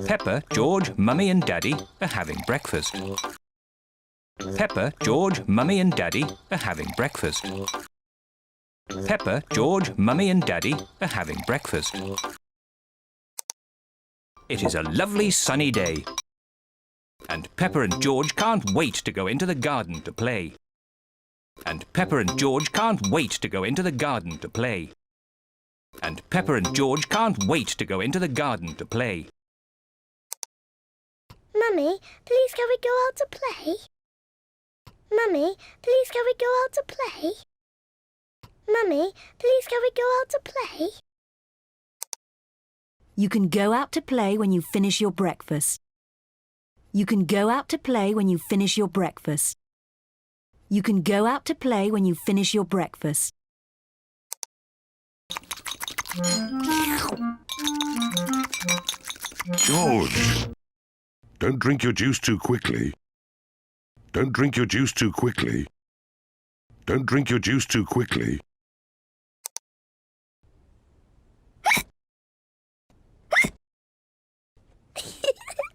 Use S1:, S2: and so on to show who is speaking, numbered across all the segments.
S1: Peppa, George, Mummy and Daddy are having breakfast. Peppa, George, Mummy and Daddy are having breakfast. Peppa, George, Mummy and Daddy are having breakfast. It is a lovely sunny day. And Peppa and George can't wait to go into the garden to play. And Peppa and George can't wait to go into the garden to play. And Peppa and George can't wait to go into the garden to play.
S2: Mummy, please can we go out to play? Mummy, please can we go out to play? Mummy, please can we go out to play?
S3: You can go out to play when you finish your breakfast. You can go out to play when you finish your breakfast. You can go out to play when you finish your breakfast.
S4: George, don't drink your juice too quickly. Don't drink your juice too quickly. Don't drink your juice too quickly.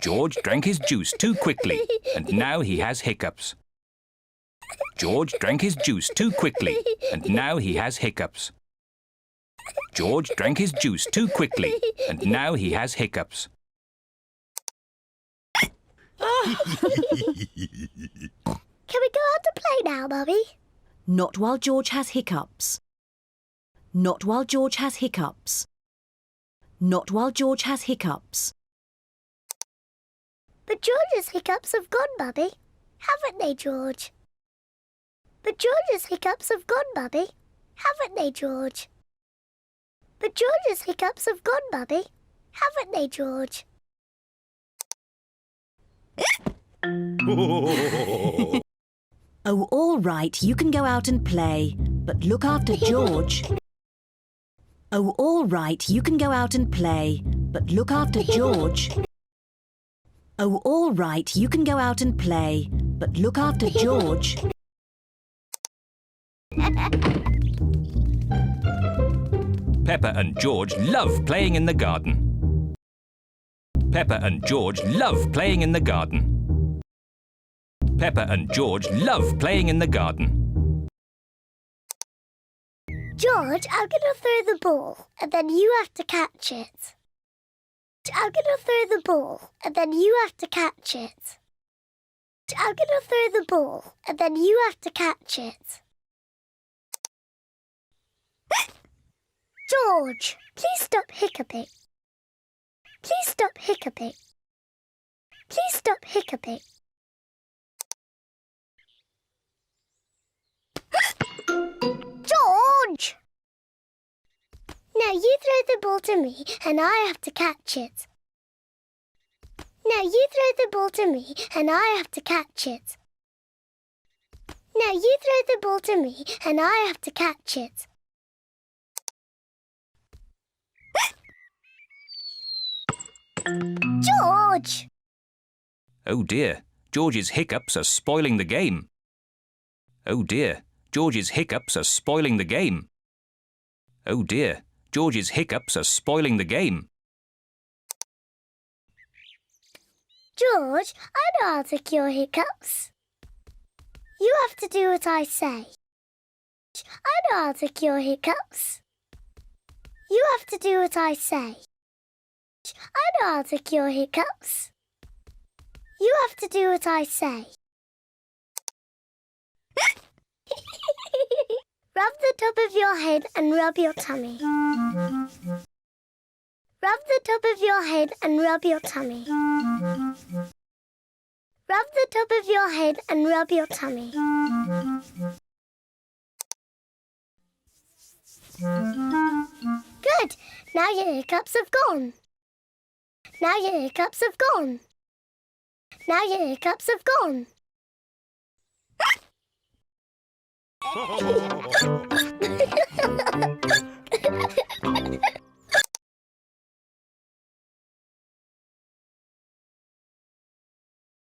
S1: George drank his juice too quickly, and now he has hiccups. George drank his juice too quickly, and now he has hiccups. George drank his juice too quickly, and now he has hiccups.
S2: Can we go out to play now, Mummy?
S3: Not while George has hiccups. Not while George has hiccups. Not while George has hiccups.
S2: But George's hiccups have gone, Mummy. Haven't they, George? But George's hiccups have gone, Mummy. Haven't they, George? But George's hiccups have gone, Mummy. Haven't they, George?
S3: Oh, all right, you can go out and play, but look after George. Oh, all right, you can go out and play, but look after George. Oh, all right, you can go out and play, but look after George.
S1: Peppa and George love playing in the garden. Peppa and George love playing in the garden. Peppa and George love playing in the garden.
S2: George, I'm going to throw the ball, and then you have to catch it. I'm going to throw the ball, and then you have to catch it. I'm going to throw the ball, and then you have to catch it. George, please stop hiccuping. Please stop hiccuping. Please stop hiccuping. George! Now you throw the ball to me and I have to catch it. Now you throw the ball to me and I have to catch it. Now you throw the ball to me and I have to catch it. George!
S1: Oh dear, George's hiccups are spoiling the game. Oh dear, George's hiccups are spoiling the game. Oh dear, George's hiccups are spoiling the game.
S2: George, I know how to cure hiccups. You have to do what I say. I know how to cure hiccups. You have to do what I say. I know how to cure hiccups. You have to do what I say. Rub the top of your head and rub your tummy. Rub the top of your head and rub your tummy. Rub the top of your head and rub your tummy. Good. Now your hiccups have gone. Now your hiccups have gone. Now your hiccups have gone.